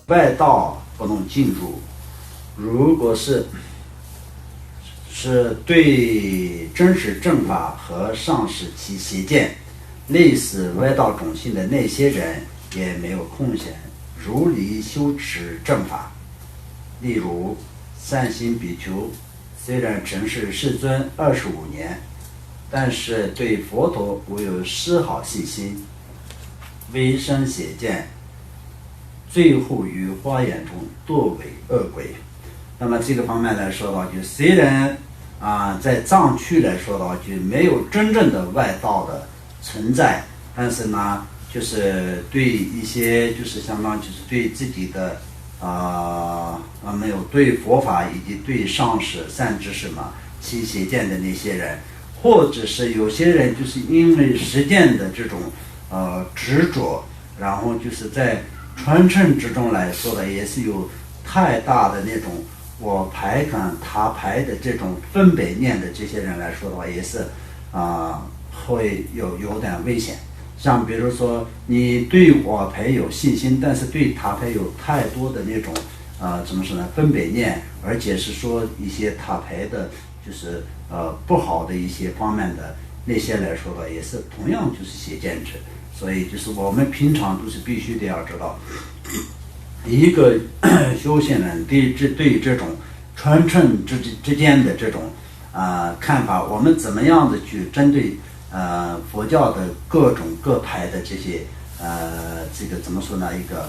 外道不能进入。如果是对真实正法和上师其邪见类似外道种性的那些人，也没有空闲如理修持正法。例如善心比丘，虽然承事世尊25年，但是对佛陀无有丝毫信心，微生邪见，最后于花眼中堕为恶鬼。那么这个方面来说到，就虽然在藏区来说到，就没有真正的外道的存在，但是呢，就是对一些就是相当就是对自己的没有对佛法以及对上师善知识嘛起邪见的那些人，或者是有些人就是因为实践的这种执着，然后就是在传承之中来说的，也是有太大的那种我排跟他排的这种分别念的这些人来说的话，也是会有点危险。像比如说你对我排有信心，但是对他排有太多的那种怎么说呢分别念，而且是说一些他排的就是不好的一些方面的那些来说的，也是同样就是邪见者。所以就是我们平常都是必须得要知道，一个修行人对这种传承之间的这种看法，我们怎么样的去针对佛教的各种各派的这些这个怎么说呢一个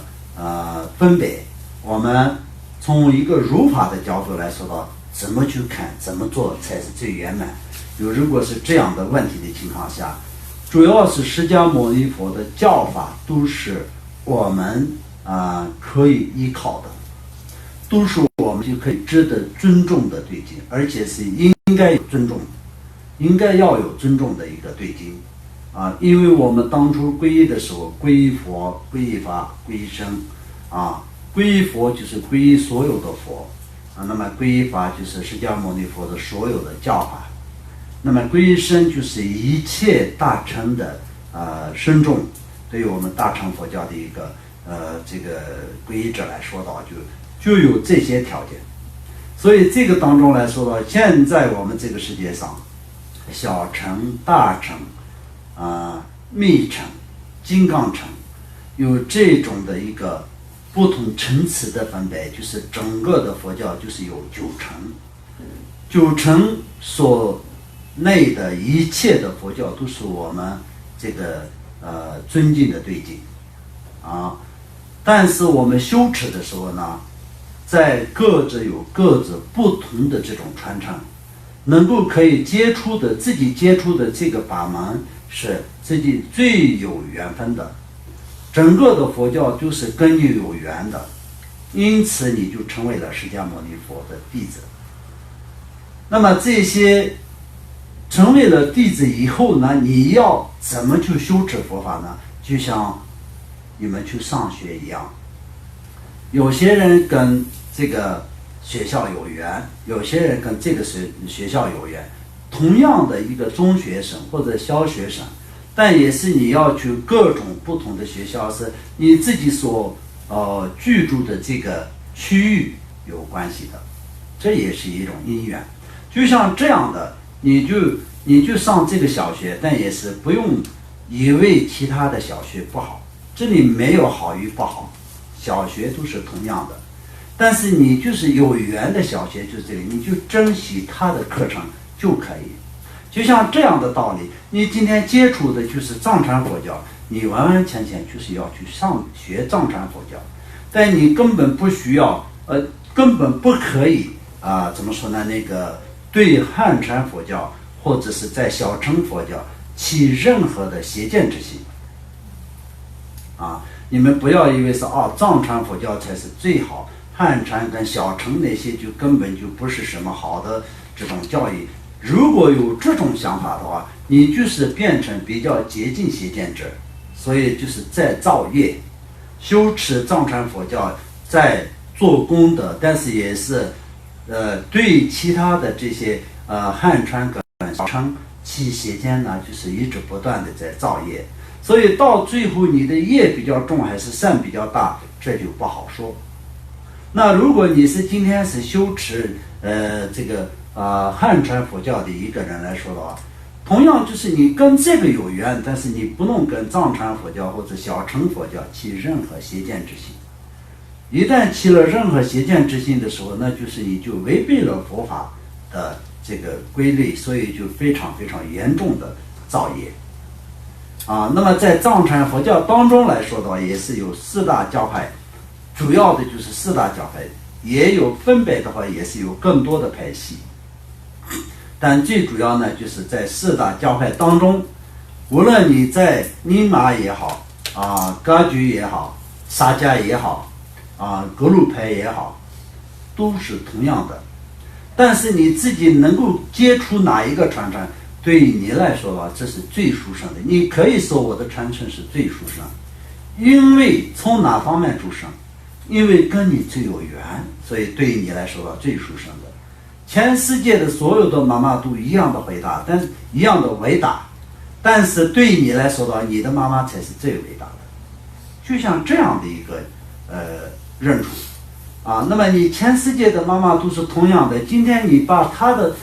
分别，我们从一个如法的角度来说到怎么去看怎么做才是最圆满。如果是这样的问题的情况下，主要是释迦牟尼佛的教法都是我们可以依靠的，都是我们就可以值得尊重的对境，而且是应该有尊重，应该要有尊重的一个对境因为我们当初皈依的时候，皈依佛、皈依法、皈依僧皈依佛就是皈依所有的佛那么皈依法就是释迦牟尼佛的所有的教法，那么皈依僧就是一切大乘的僧众，对于我们大乘佛教的一个这个皈依者来说的话，就有这些条件。所以这个当中来说到，现在我们这个世界上，小乘、大乘密乘、金刚乘，有这种的一个不同层次的分别，就是整个的佛教就是有九乘所内的一切的佛教都是我们这个尊敬的对境但是我们修持的时候呢，在各自有各自不同的这种传承，能够可以自己接触的这个法门是自己最有缘分的，整个的佛教就是跟你有缘的，因此你就成为了释迦牟尼佛的弟子。那么这些成为了弟子以后呢，你要怎么去修持佛法呢？就像你们去上学一样，有些人跟这个学校有缘，有些人跟这个学校有缘，同样的一个中学生或者小学生，但也是你要去各种不同的学校，是你自己所居住的这个区域有关系的，这也是一种因缘。就像这样的，你就上这个小学，但也是不用以为其他的小学不好，这里没有好与不好，小学都是同样的。但是你就是有缘的小学就这里，你就珍惜他的课程就可以。就像这样的道理，你今天接触的就是藏传佛教，你完完全全就是要去学藏传佛教，但你根本不需要根本不可以怎么说呢那个对汉传佛教或者是在小乘佛教起任何的邪见之心你们不要以为是藏传佛教才是最好，汉传跟小乘那些就根本就不是什么好的这种教育。如果有这种想法的话，你就是变成比较接近邪见者，所以就是在造业。修持藏传佛教在做功德，但是也是对其他的这些汉传跟小乘起邪见呢，就是一直不断的在造业。所以到最后你的业比较重还是善比较大，这就不好说那如果你是今天是修持汉传佛教的一个人来说的话，同样就是你跟这个有缘，但是你不能跟藏传佛教或者小乘佛教起任何邪见之心。一旦起了任何邪见之心的时候，那就是你就违背了佛法的这个规律，所以就非常非常严重的造业。那么在藏传佛教当中来说的话，也是有四大教派，主要的就是四大教派，也有分别的话也是有更多的派系，但最主要呢就是在四大教派当中，无论你在尼玛也好噶举也好，萨迦也好格鲁派也好，都是同样的。但是你自己能够接触哪一个传承，对于你来说的话，这是最殊胜的。你可以说我的传承是最殊胜，因为从哪方面出生？因为跟你最有缘，所以对于你来说的话最殊胜的。全世界的所有的妈妈都一样的伟大，一样的伟大，但是对于你来说的话，你的妈妈才是最伟大的。就像这样的一个认出那么你全世界的妈妈都是同样的，今天你把她的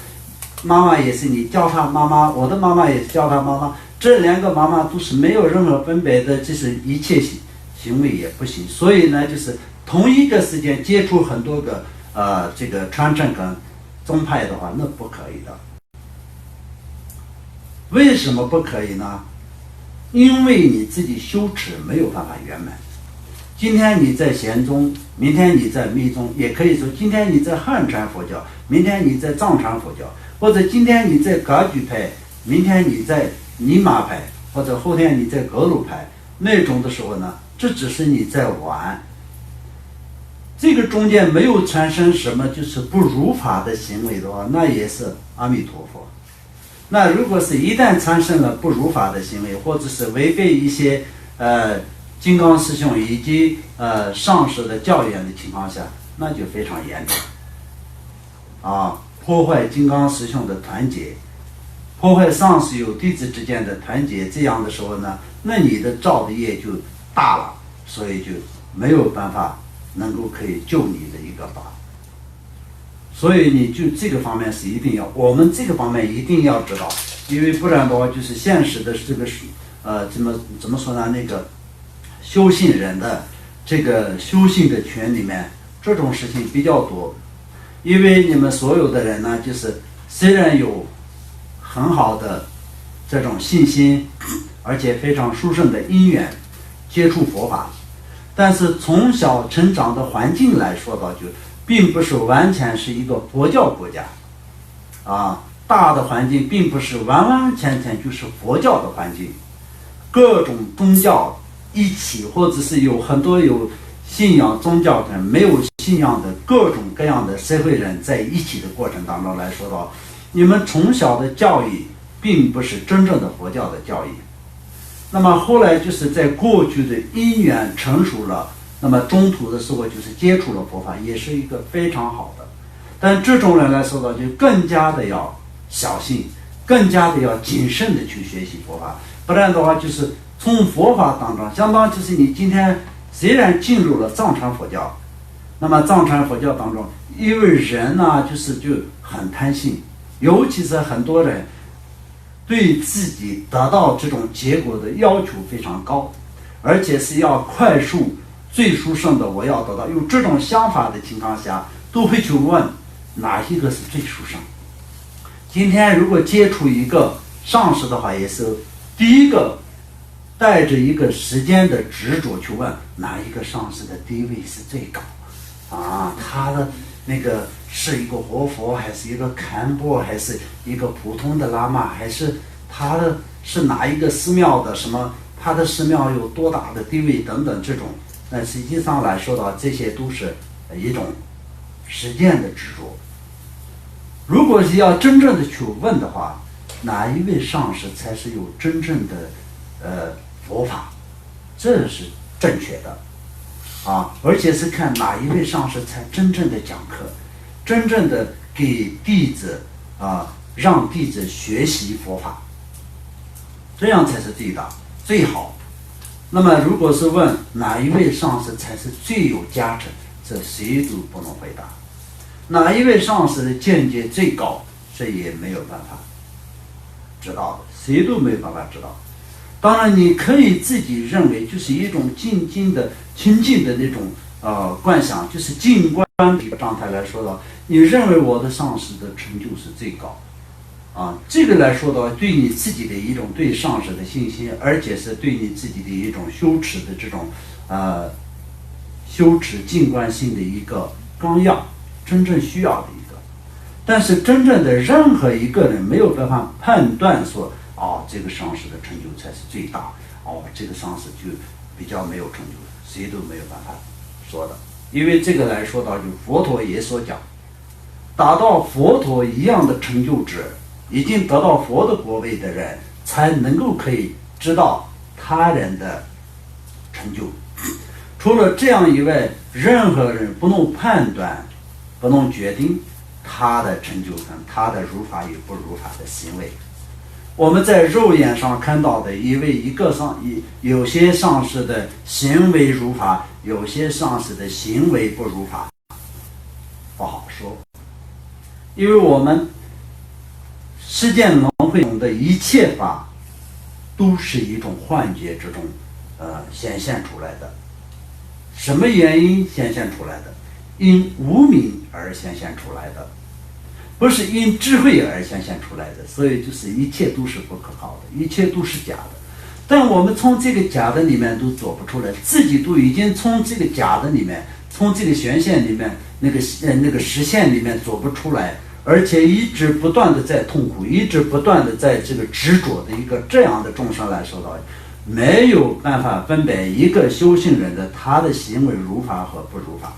妈妈也是你叫她妈妈，我的妈妈也是叫她妈妈，这两个妈妈都是没有任何分别的，这是一切行为也不行。所以呢，就是同一个时间接触很多个这个传承跟宗派的话，那不可以的。为什么不可以呢？因为你自己修持没有办法圆满。今天你在禅宗，明天你在密宗，也可以说今天你在汉传佛教，明天你在藏传佛教，或者今天你在噶举派，明天你在尼玛派，或者后天你在格鲁派，那种的时候呢，这只是你在玩。这个中间没有产生什么就是不如法的行为的话，那也是阿弥陀佛。那如果是一旦产生了不如法的行为，或者是违背一些金刚师兄以及上师的教言的情况下，那就非常严重破坏金刚师兄的团结，破坏上师有弟子之间的团结，这样的时候呢，那你的造的业就大了，所以就没有办法能够可以救你的一个法。所以你就这个方面是一定要，我们这个方面一定要知道，因为不然的话，就是现实的这个怎么说呢？那个修行人的这个修行的圈里面，这种事情比较多。因为你们所有的人呢，就是虽然有很好的这种信心，而且非常殊胜的因缘接触佛法，但是从小成长的环境来说到，就并不是完全是一个佛教国家大的环境并不是完完全全就是佛教的环境，各种宗教一起，或者是有很多有信仰宗教跟没有信仰的各种各样的社会人在一起的过程当中来说到，你们从小的教育并不是真正的佛教的教育。那么后来就是在过去的因缘成熟了，那么中途的时候就是接触了佛法，也是一个非常好的。但这种人来说到，就更加的要小心，更加的要谨慎的去学习佛法，不然的话就是从佛法当中，相当就是你今天虽然进入了藏传佛教，那么藏传佛教当中，因为人呢就很贪心，尤其是很多人对自己得到这种结果的要求非常高，而且是要快速最殊胜的我要得到，有这种想法的情况下，都会去问哪一个是最殊胜。今天如果接触一个上师的话，也是第一个带着一个时间的执着去问哪一个上师的地位是最高他的那个是一个活佛，还是一个堪布，还是一个普通的喇嘛，还是他的是哪一个寺庙的什么，他的寺庙有多大的地位等等，这种实际上来说的这些都是一种实践的执着。如果是要真正的去问的话，哪一位上师才是有真正的佛法，这是正确的而且是看哪一位上师才真正的讲课，真正的给弟子让弟子学习佛法，这样才是最大最好。那么如果是问哪一位上师才是最有加持，这谁都不能回答。哪一位上师的见解最高，这也没有办法知道的，谁都没有办法知道。当然你可以自己认为，就是一种静静的清净的那种观想，就是静观的一个状态来说的，你认为我的上师的成就是最高这个来说的话，对你自己的一种对上师的信心，而且是对你自己的一种修持的这种修持静观性的一个纲要，真正需要的一个。但是真正的任何一个人没有办法判断说这个上师的成就才是最大，这个上师就比较没有成就，谁都没有办法说的。因为这个来说到，就佛陀也所讲，达到佛陀一样的成就者，已经得到佛的国位的人，才能够可以知道他人的成就。除了这样以外，任何人不能判断，不能决定他的成就跟他的如法与不如法的行为。我们在肉眼上看到的，有些上师的行为如法，有些上师的行为不如法，不好说。因为我们世间轮回中的一切法，都是一种幻觉之中显现出来的。什么原因显现出来的？因无明而显现出来的，不是因智慧而显现出来的。所以就是一切都是不可靠的，一切都是假的。但我们从这个假的里面都做不出来，自己都已经从这个假的里面，从这个玄现里面那个实现里面做不出来，而且一直不断的在痛苦，一直不断的在这个执着的一个这样的众生来说到，没有办法分辨一个修行人的他的行为如法和不如法。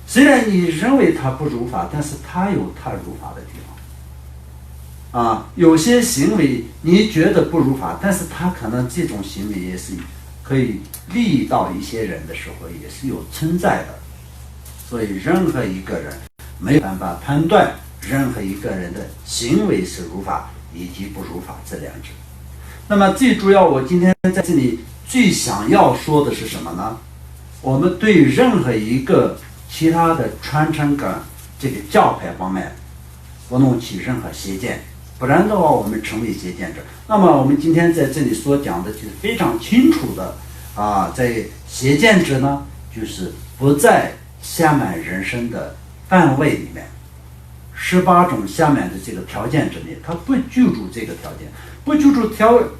虽然你认为他不如法，但是他有他如法的地方有些行为你觉得不如法，但是他可能这种行为也是可以利益到一些人的时候，也是有存在的。所以任何一个人没有办法判断任何一个人的行为是如法以及不如法这两者。那么最主要，我今天在这里最想要说的是什么呢？我们对任何一个其他的传承跟这个教派方面不能起任何邪见，不然的话我们成为邪见者。那么我们今天在这里所讲的就是非常清楚的在邪见者呢，就是不在下面人生的范围里面，18种下面的这个条件之内，他不居住这个条件，不居住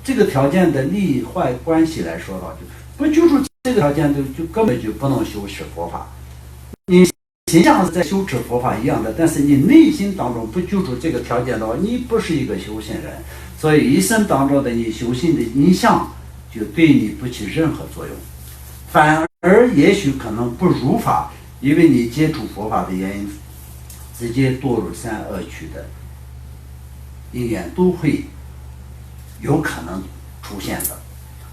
这个条件的利益坏关系来说的话，就不居住这个条件就根本就不能修持佛法。你形象是在修持佛法一样的，但是你内心当中不居住这个条件的话，你不是一个修行人。所以一生当中的你修行的影响就对你不起任何作用，反而也许可能不如法，因为你接触佛法的原因，直接堕入三恶趣的因缘都会有可能出现的。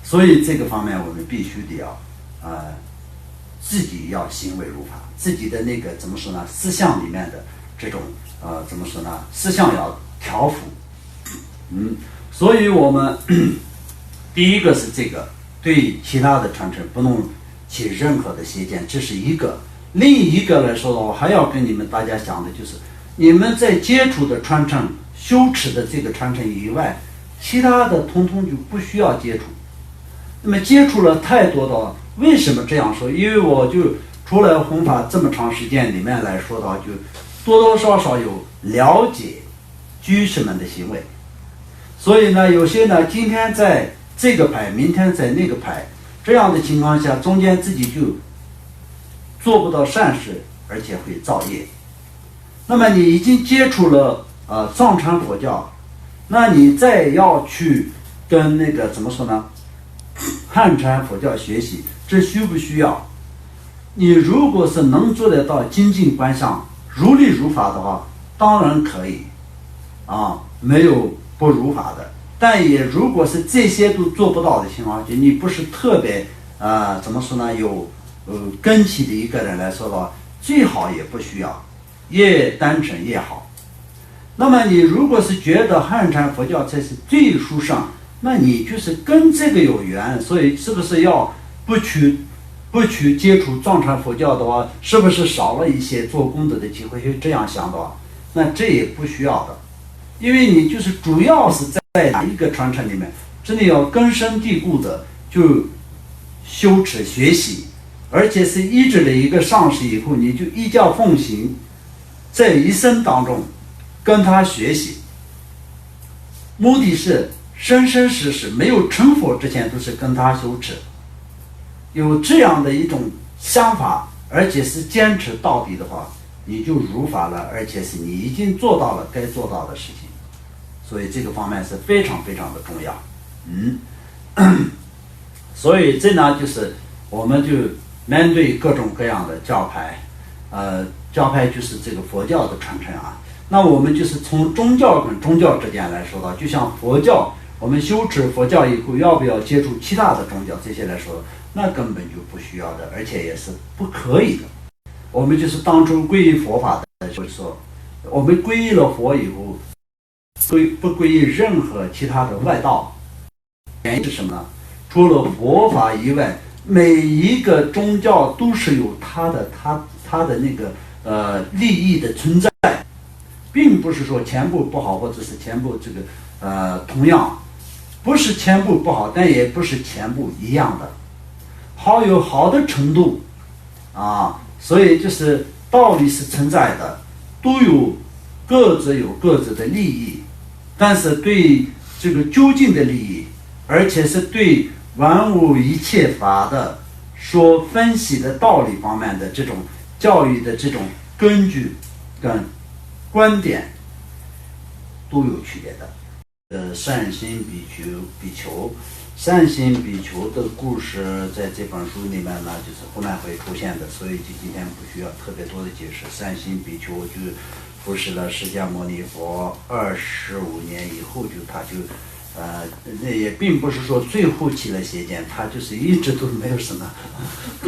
所以这个方面我们必须得要自己要行为如法，自己的那个怎么说呢，思想里面的这种怎么说呢，思想要调伏。所以我们第一个是这个，对其他的传承不能起任何的邪见，这是一个。另一个来说的话，还要跟你们大家讲的就是，你们在接触的传承、修持的这个传承以外，其他的通通就不需要接触。那么接触了太多的，为什么这样说？因为我就出来弘法这么长时间里面来说的话，就多多少少有了解居士们的行为。所以呢，有些呢今天在这个派，明天在那个派，这样的情况下，中间自己就做不到善事，而且会造业。那么你已经接触了藏传佛教，那你再要去跟那个怎么说呢，汉传佛教学习，这需不需要？你如果是能做得到精进观相、如理如法的话，当然可以没有不如法的。但也如果是这些都做不到的情况下，你不是特别怎么说呢，有根器的一个人来说的话，最好也不需要，越单纯越好。那么你如果是觉得汉传佛教才是最殊胜，那你就是跟这个有缘，所以是不是要不取不去接触藏传佛教的话，是不是少了一些做功德的机会？这样想的话，那这也不需要的，因为你就是主要是在哪一个传承里面，真的要根深蒂固的就修持学习，而且是依止了一个上师以后，你就依教奉行，在一生当中跟他学习，目的是生生世世没有成佛之前都是跟他修持。有这样的一种想法，而且是坚持到底的话，你就如法了，而且是你已经做到了该做到的事情，所以这个方面是非常非常的重要。所以这呢就是我们就面对各种各样的教派，教派就是这个佛教的传承啊。那我们就是从宗教跟宗教之间来说到，就像佛教，我们修持佛教以后，要不要接触其他的宗教这些来说，那根本就不需要的，而且也是不可以的。我们就是当初皈依佛法的，就是说，我们皈依了佛以后，不皈依任何其他的外道。原因是什么呢？除了佛法以外，每一个宗教都是有它的那个利益的存在，并不是说全部不好，或者是全部这个同样，不是全部不好，但也不是全部一样的。好有好的程度啊，所以就是道理是存在的，都有各自的利益，但是对这个究竟的利益，而且是对万物一切法的说分析的道理方面的这种教育的这种根据跟观点都有区别的。善心比丘，善心比丘的故事在这本书里面呢，就是后面会出现的，所以今天不需要特别多的解释。善心比丘就服侍了释迦牟尼佛25年以后，他就那也并不是说最后起了邪见，他就是一直都没有什么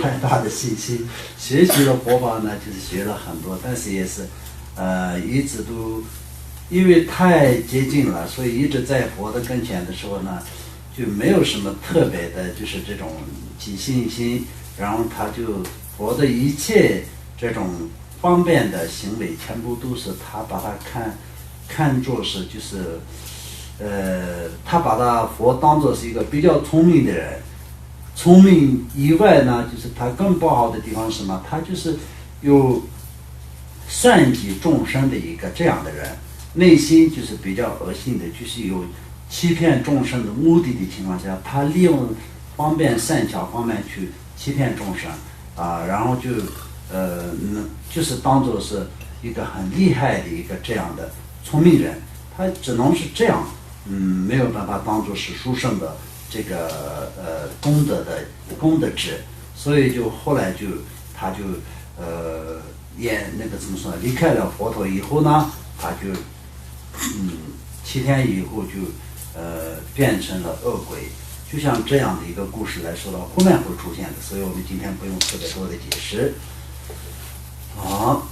太大的信心，学习了佛法呢，就是学了很多，但是也是一直都因为太接近了，所以一直在佛的跟前的时候呢，就没有什么特别的，就是这种起信心，然后他就佛的一切这种方便的行为，全部都是他把它看作是就是他把他佛当作是一个比较聪明的人。聪明以外呢，就是他更不好的地方是什么？他就是有算计众生的一个这样的人，内心就是比较恶心的，就是有欺骗众生的目的的情况下，他利用方便善巧方面去欺骗众生啊，然后就是当作是一个很厉害的一个这样的聪明人，他只能是这样，没有办法当作是殊胜的这个功德值，所以就后来他就也那个怎么说呢？离开了佛陀以后呢，他就7天以后就变成了恶鬼，就像这样的一个故事来说到后面会出现的，所以我们今天不用特别多的解释。好，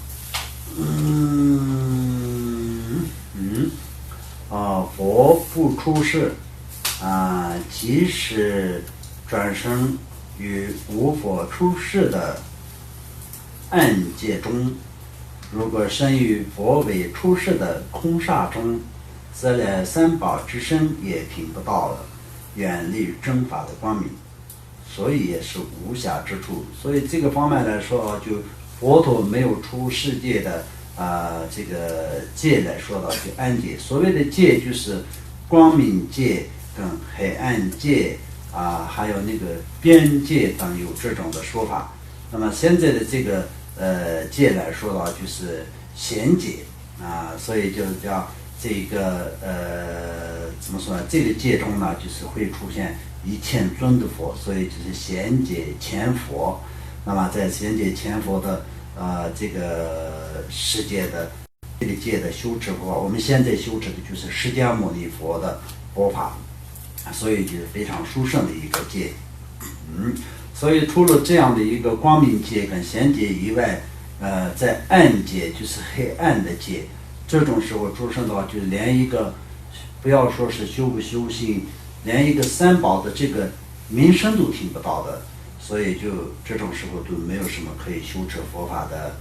佛不出世即使转生于无佛出世的暗界中，如果生于佛为出世的空刹中，则连三宝之身也听不到了，远离正法的光明，所以也是无暇之处。所以这个方面来说，就佛陀没有出世界的这个界来说到就暗界，所谓的界就是光明界跟黑暗界还有那个边界等有这种的说法。那么现在的这个界来说到就是贤界所以就叫这个怎么说呢？这个界中呢，就是会出现1000尊的佛，所以就是贤界前佛。那么在贤界前佛的这个世界的这个界的修持佛法，我们现在修持的就是释迦牟尼佛的佛法，所以就是非常殊胜的一个界。所以除了这样的一个光明界跟贤界以外，在暗界就是黑暗的界，这种时候出生的话，就连一个不要说是修不修行，连一个三宝的这个名声都听不到的。所以就这种时候都没有什么可以修持佛法的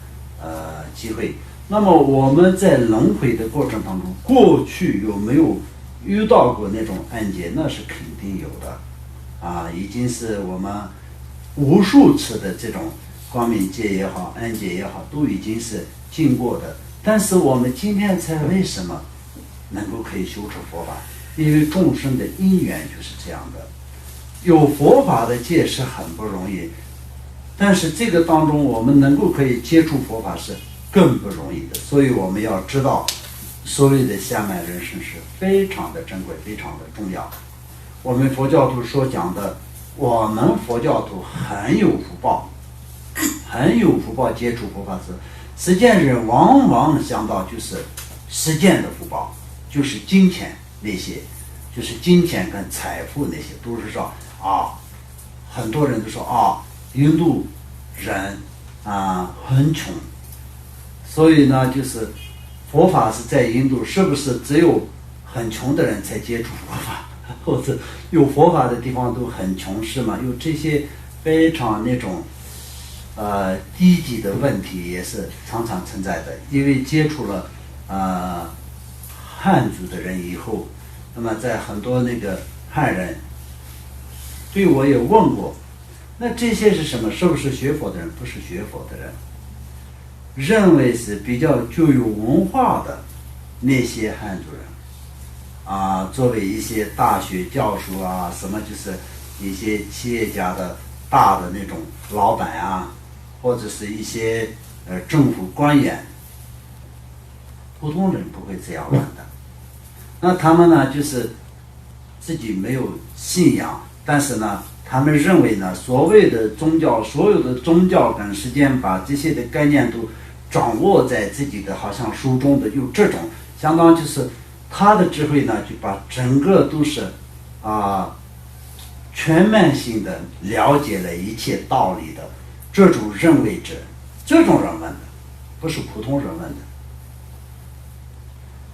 机会。那么我们在轮回的过程当中，过去有没有遇到过那种案件？那是肯定有的，已经是我们无数次的这种光明界也好，安界也好，都已经是经过的。但是我们今天才为什么能够可以修持佛法？因为众生的因缘就是这样的。有佛法的界是很不容易，但是这个当中我们能够可以接触佛法是更不容易的。所以我们要知道，所谓的下满人生是非常的珍贵，非常的重要。我们佛教徒所讲的，我们佛教徒很有福报，很有福报接触佛法时，实践人往往想到就是实践的福报，就是金钱那些，就是金钱跟财富那些，都是说很多人都说印度人很穷，所以呢就是佛法是在印度，是不是只有很穷的人才接触佛法，或者有佛法的地方都很穷是吗？有这些非常那种低级的问题也是常常存在的。因为接触了汉族的人以后，那么在很多那个汉人对我也问过，那这些是什么？是不是学佛的人？不是学佛的人，认为是比较具有文化的那些汉族人作为一些大学教授什么就是一些企业家的大的那种老板或者是一些政府官员，普通人不会这样玩的。那他们呢就是自己没有信仰，但是呢他们认为呢所谓的宗教，所有的宗教跟实践把这些的概念都掌握在自己的好像书中的，有这种相当就是他的智慧呢就把整个都是全面性的了解了一切道理的这种认为者，这种人问的，不是普通人问的。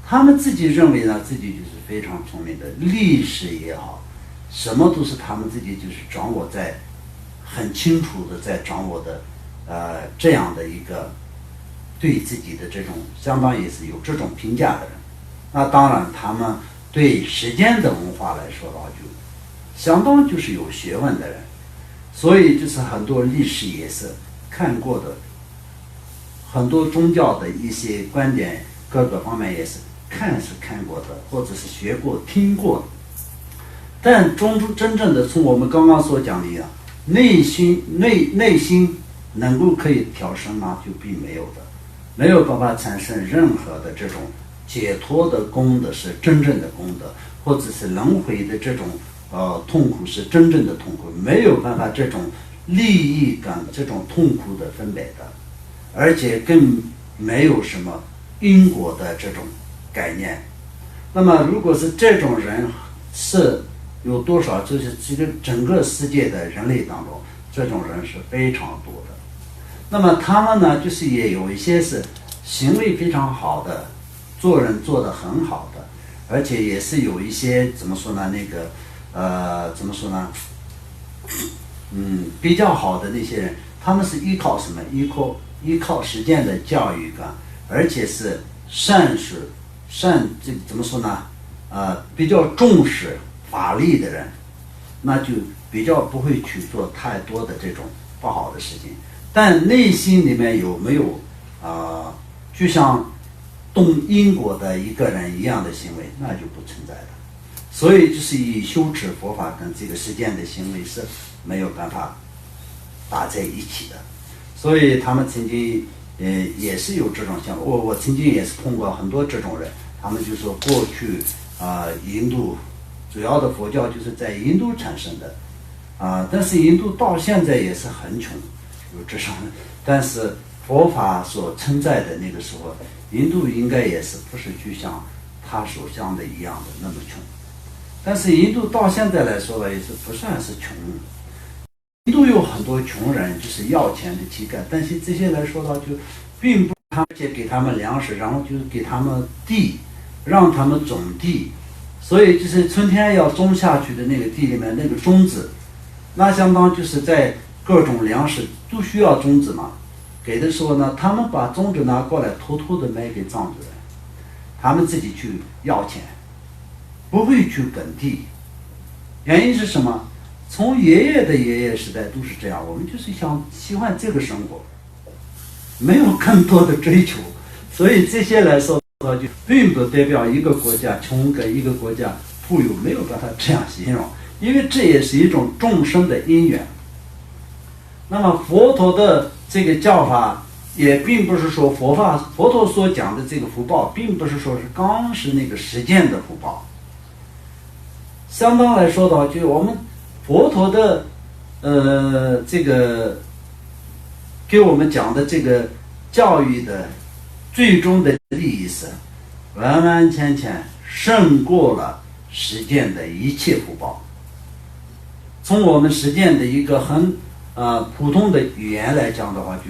他们自己认为呢自己就是非常聪明的，历史也好，什么都是他们自己就是掌握在很清楚的在掌握的这样的一个对自己的这种相当也是有这种评价的人。那当然他们对时间的文化来说的话，就相当就是有学问的人，所以就是很多历史也是看过的，很多宗教的一些观点各个方面也是看过的，或者是学过听过的。但真正的从我们刚刚所讲的一样，内心能够可以调升吗？就并没有的，没有办法产生任何的这种解脱的功德是真正的功德，或者是轮回的这种痛苦是真正的痛苦，没有办法这种利益感这种痛苦的分别的，而且更没有什么因果的这种概念。那么如果是这种人是有多少，就是这个整个世界的人类当中，这种人是非常多的。那么他们呢就是也有一些是行为非常好的，做人做得很好的，而且也是有一些怎么说呢怎么说呢比较好的那些人，他们是依靠什么？依靠实践的教育感，而且是这怎么说呢比较重视法律的人，那就比较不会去做太多的这种不好的事情。但内心里面有没有就像动因果的一个人一样的行为，那就不存在的。所以就是以修持佛法跟这个实践的行为是没有办法打在一起的。所以他们曾经也是有这种想法，我曾经也是碰过很多这种人，他们就说过去印度主要的佛教就是在印度产生的但是印度到现在也是很穷，有这种人。但是佛法所存在的那个时候，印度应该也是不是就像他所想的一样的那么穷。但是印度到现在来说吧，也是不算是穷。印度有很多穷人，就是要钱的乞丐，但是这些来说的话，就并不而且给他们粮食，然后就是给他们地，让他们种地。所以就是春天要种下去的那个地里面那个种子，那相当就是在各种粮食都需要种子嘛，给的时候呢，他们把种子拿过来偷偷的卖给藏族人，他们自己去要钱，不会去耕地。原因是什么？从爷爷的爷爷时代都是这样，我们就是喜欢这个生活，没有更多的追求，所以这些来说就并不代表一个国家穷跟一个国家富有，没有把它这样形容，因为这也是一种众生的因缘。那么佛陀的这个教法也并不是说佛陀所讲的这个福报，并不是说是刚是那个实践的福报。相当来说的话，就是我们佛陀的这个给我们讲的这个教育的最终的利益是完完全全胜过了实践的一切福报。从我们实践的一个很普通的语言来讲的话，就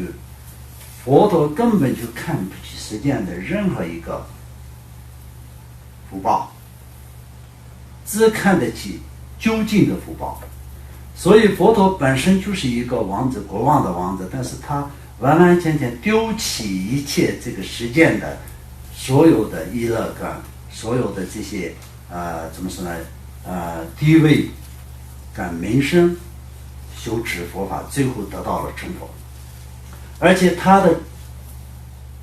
佛陀根本就看不起实践的任何一个福报，只看得起究竟的福报。所以佛陀本身就是一个王子，国王的王子，但是他完完全全丢弃一切这个实践的所有的娱乐感，所有的这些怎么说呢地位感名声，修持佛法，最后得到了成佛。而且他的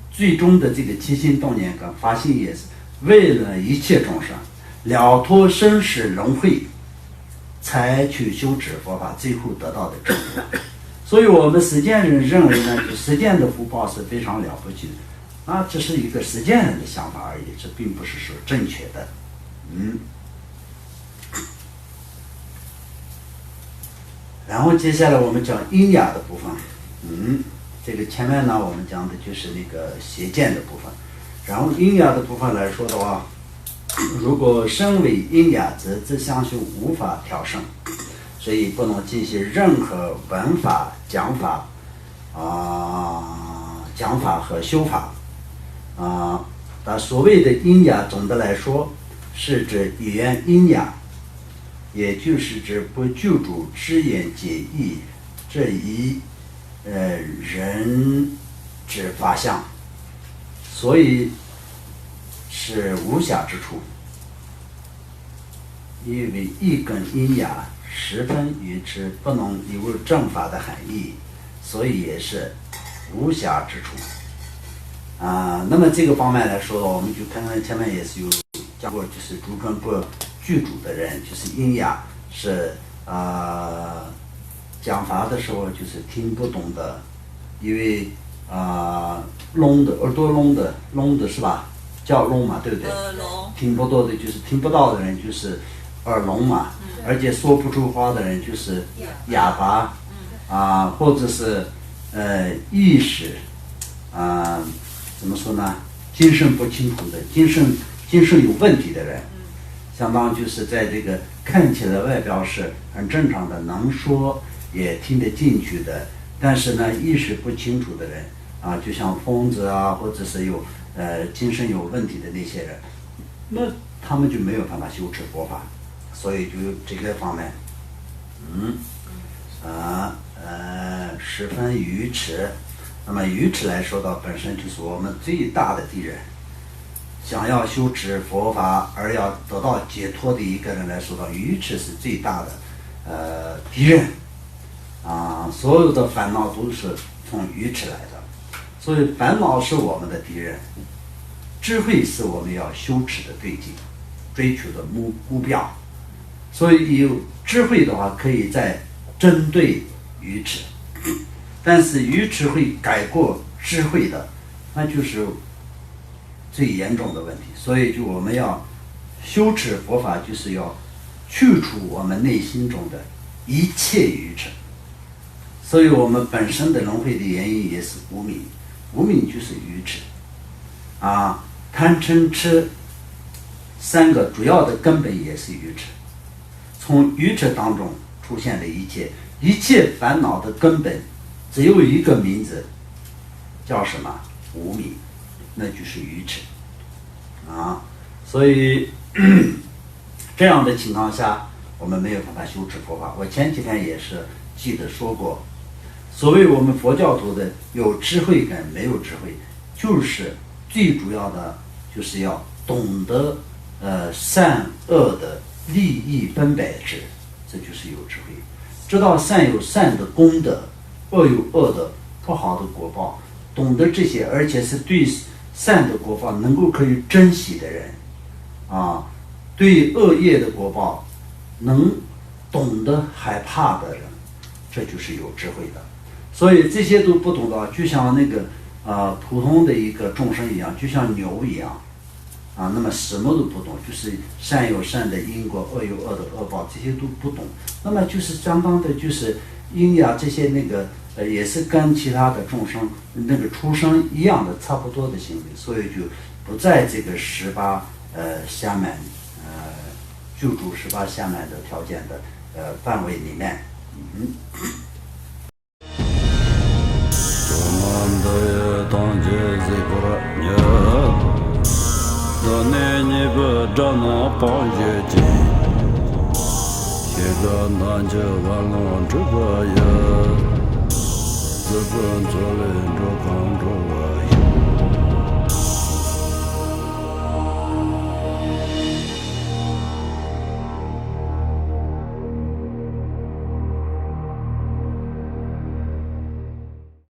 最终的这个起心动念跟发心也是为了一切众生了脱生死轮回，才去修持佛法，最后得到的成佛。所以我们实践人认为呢，实践的福报是非常了不起的，那只是一个实践人的想法而已，这并不是说正确的。然后接下来我们讲阴雅的部分。这个前面呢我们讲的就是那个邪见的部分，然后阴雅的部分来说的话，如果身为阴雅，则自相修无法调胜，所以不能进行任何文法、讲法和修法那所谓的阴雅，总的来说是指语言阴雅，也就是指不救主只言解义这一人之法相，所以是无暇之处。因为一根阴雅十分愚痴，不能有正法的含义，所以也是无暇之处。那么这个方面来说，我们就看看前面也是有讲过，就是主根不具足的人，就是阴雅是讲法的时候就是听不懂的，因为聋的耳朵聋的是吧？叫聋嘛，对不对？听不懂的就是听不到的人就是耳聋嘛，而且说不出话的人就是哑巴或者是意识怎么说呢？精神不清楚的，精神有问题的人，相当就是在这个看起来外表是很正常的，能说也听得进去的，但是呢意识不清楚的人就像疯子或者是有精神有问题的那些人，那他们就没有办法修持佛法，所以就这个方面十分愚痴。那么愚痴来说到本身就是我们最大的敌人，想要修持佛法而要得到解脱的一个人来说到，愚痴是最大的敌人所有的烦恼都是从愚痴来的，所以烦恼是我们的敌人，智慧是我们要修持的对境，追求的目标。所以有智慧的话，可以再针对愚痴，但是愚痴会改过智慧的，那就是最严重的问题。所以就我们要修持佛法，就是要去除我们内心中的一切愚痴。所以我们本身的轮回的原因也是无明，无明就是愚痴贪嗔痴三个主要的根本也是愚痴。从愚痴当中出现的一切烦恼的根本只有一个名字，叫什么？无明，那就是愚痴所以这样的情况下，我们没有办法修持佛法。我前几天也是记得说过所谓我们佛教徒的有智慧跟没有智慧，就是最主要的就是要懂得善恶的利益分别之，这就是有智慧。知道善有善的功德，恶有恶的不好的果报，懂得这些，而且是对善的果报能够可以珍惜的人啊，对恶业的果报能懂得害怕的人，这就是有智慧的。所以这些都不懂的，就像那个普通的一个众生一样，就像牛一样啊，那么什么都不懂，就是善有善的因果，恶有恶的恶报，这些都不懂。那么就是相当的，就是因呀这些那个也是跟其他的众生那个出生一样的差不多的行为，所以就不在这个18暇满救助18暇满的条件的范围里面。资本做人着扛着我